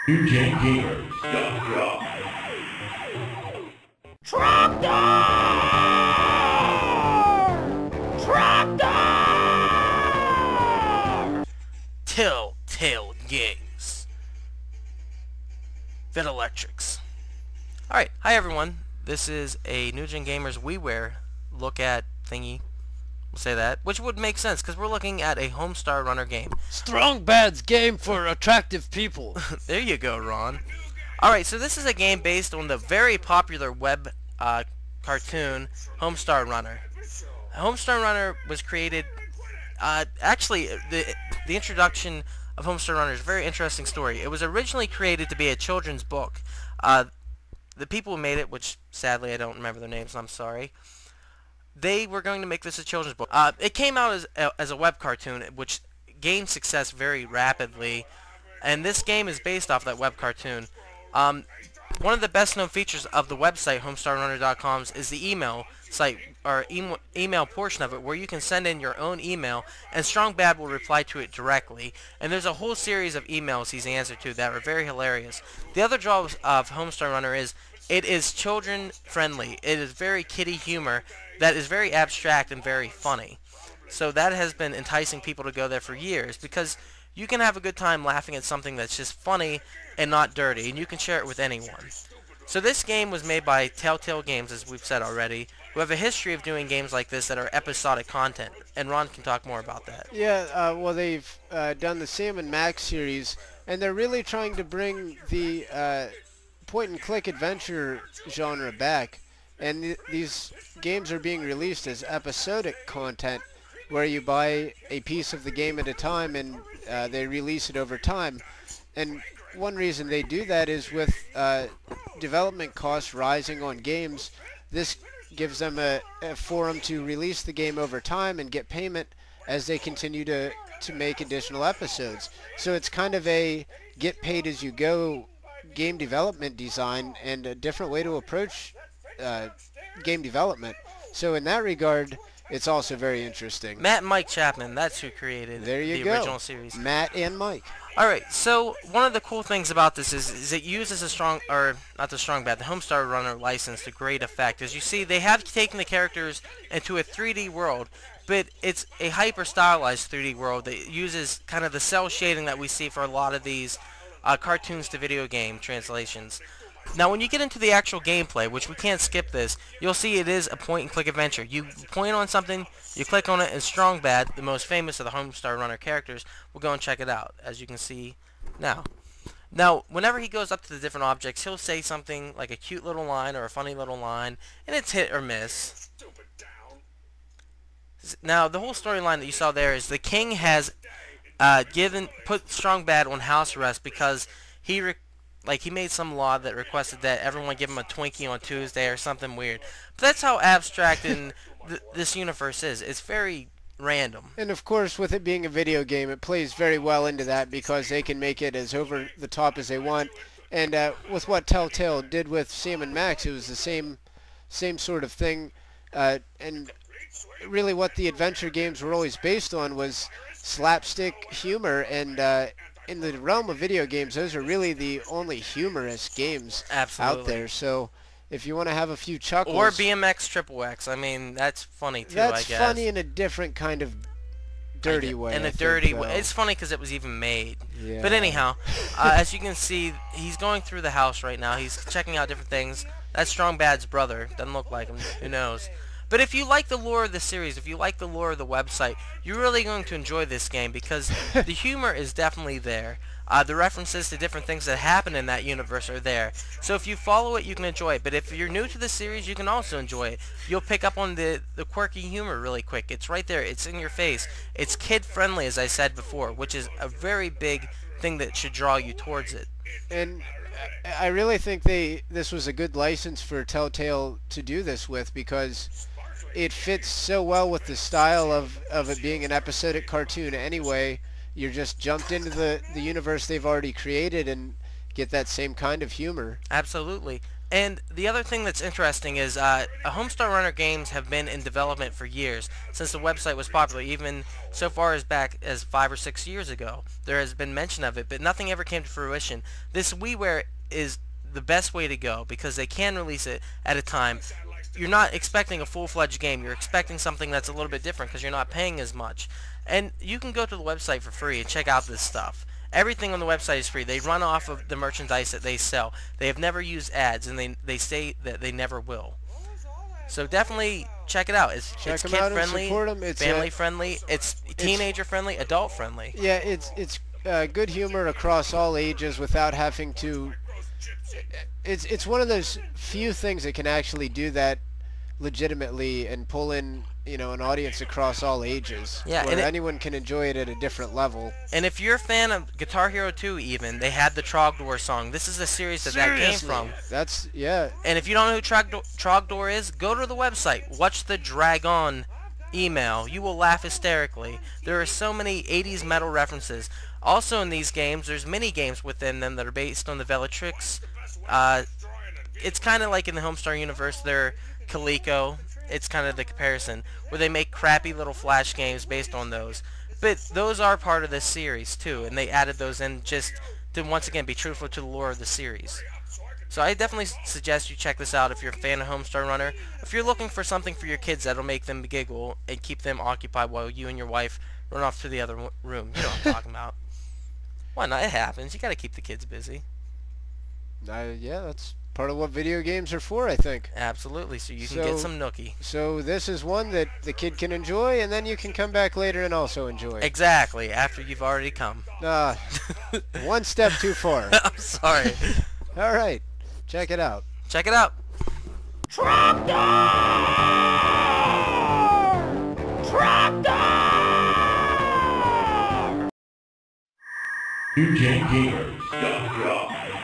NewGenGamers. Tractor! Telltale Games. Vet Electrics. Alright, hi everyone. This is a NewGenGamers WiiWare look at thingy. We'll say that. Which would make sense, because we're looking at a Homestar Runner game. Strong Bad's game for attractive people. There you go, Ron. Alright, so this is a game based on the very popular web cartoon, Homestar Runner. Homestar Runner was created... actually, the introduction of Homestar Runner is a very interesting story. It was originally created to be a children's book. The people who made it, which sadly I don't remember their names, I'm sorry, they were going to make this a children's book. It came out as a web cartoon, which gained success very rapidly, and this game is based off that web cartoon. One of the best known features of the website, HomestarRunner.com, is the email site, or email portion of it, where you can send in your own email, and Strong Bad will reply to it directly. And there's a whole series of emails he's answered to that are very hilarious. The other draw of Homestar Runner is it is children friendly. It is very kiddie humor that is very abstract and very funny. So that has been enticing people to go there for years, because you can have a good time laughing at something that's just funny and not dirty, and you can share it with anyone. So this game was made by Telltale Games, as we've said already, who have a history of doing games like this that are episodic content, and Ron can talk more about that. Yeah, well, they've done the Sam and Max series, and they're really trying to bring the point-and-click adventure genre back. And these games are being released as episodic content, where you buy a piece of the game at a time, and they release it over time. And one reason they do that is with development costs rising on games, this gives them a forum to release the game over time and get payment as they continue to make additional episodes. So it's kind of a get paid as you go game development design, and a different way to approach game development. So in that regard, it's also very interesting. Matt and Mike Chapman, that's who created the original series. Matt and Mike. Alright, so one of the cool things about this is it uses the Homestar Runner license to great effect. As you see, they have taken the characters into a 3D world, but it's a hyper-stylized 3D world that uses kind of the cell shading that we see for a lot of these cartoons to video game translations. Now, when you get into the actual gameplay, which we can't skip this, you'll see it is a point-and-click adventure. You point on something, you click on it, and Strong Bad, the most famous of the Homestar Runner characters, will go and check it out, as you can see now. Now, whenever he goes up to the different objects, he'll say something like a cute little line or a funny little line, and it's hit or miss. Now, the whole storyline that you saw there is the king has put Strong Bad on house arrest because he made some law that requested that everyone give him a Twinkie on Tuesday or something weird. But that's how abstract this universe is. It's very random. And of course, with it being a video game, it plays very well into that, because they can make it as over the top as they want. And with what Telltale did with Sam and Max, it was the same sort of thing. And really what the adventure games were always based on was slapstick humor, and in the realm of video games, those are really the only humorous games out there. So if you want to have a few chuckles... Or BMX Triple X. I mean, that's funny too, I guess. That's funny in a different kind of dirty way. In a dirty way. It's funny because it was even made. Yeah. But anyhow, as you can see, he's going through the house right now. He's checking out different things. That's Strong Bad's brother. Doesn't look like him. Who knows? But if you like the lore of the series, if you like the lore of the website, you're really going to enjoy this game, because the humor is definitely there. The references to different things that happen in that universe are there. So if you follow it, you can enjoy it. But if you're new to the series, you can also enjoy it. You'll pick up on the quirky humor really quick. It's right there. It's in your face. It's kid-friendly, as I said before, which is a very big thing that should draw you towards it. And I really think this was a good license for Telltale to do this with, because it fits so well with the style of it being an episodic cartoon anyway. You're just jumped into the universe they've already created and get that same kind of humor. Absolutely. And the other thing that's interesting is Homestar Runner games have been in development for years, since the website was popular, even so far as back as 5 or 6 years ago. There has been mention of it, but nothing ever came to fruition. This WiiWare is the best way to go, because they can release it at a time. You're not expecting a full-fledged game. You're expecting something that's a little bit different, because you're not paying as much. And you can go to the website for free and check out this stuff. Everything on the website is free. They run off of the merchandise that they sell. They have never used ads, and they say that they never will. So definitely check it out. It's kid-friendly, family-friendly, it's teenager-friendly, adult-friendly. Yeah, it's good humor across all ages without having to... It's one of those few things that can actually do that legitimately and pull in, you know, an audience across all ages. Yeah, where anyone can enjoy it at a different level. And if you're a fan of Guitar Hero 2 even, they had the Trogdor song. This is a series that came from. That's, yeah. And if you don't know who Trogdor is, go to the website. Watch the Dragon email. You will laugh hysterically. There are so many 80s metal references. Also in these games, there's mini games within them that are based on the Velatrix. It's kind of like in the Homestar universe, they're Coleco. It's kind of the comparison, where they make crappy little flash games based on those. But those are part of this series too, and they added those in just to once again be truthful to the lore of the series. So I definitely suggest you check this out if you're a fan of Homestar Runner. If you're looking for something for your kids that'll make them giggle and keep them occupied while you and your wife run off to the other room. You know what I'm talking about. Why not? It happens. You gotta keep the kids busy. Yeah, that's part of what video games are for, I think. Absolutely, so you can get some nookie. So this is one that the kid can enjoy, and then you can come back later and also enjoy. Exactly, after you've already come. One step too far. I'm sorry. All right, check it out. Check it out. Tractor! Tractor! NewGenGamers.com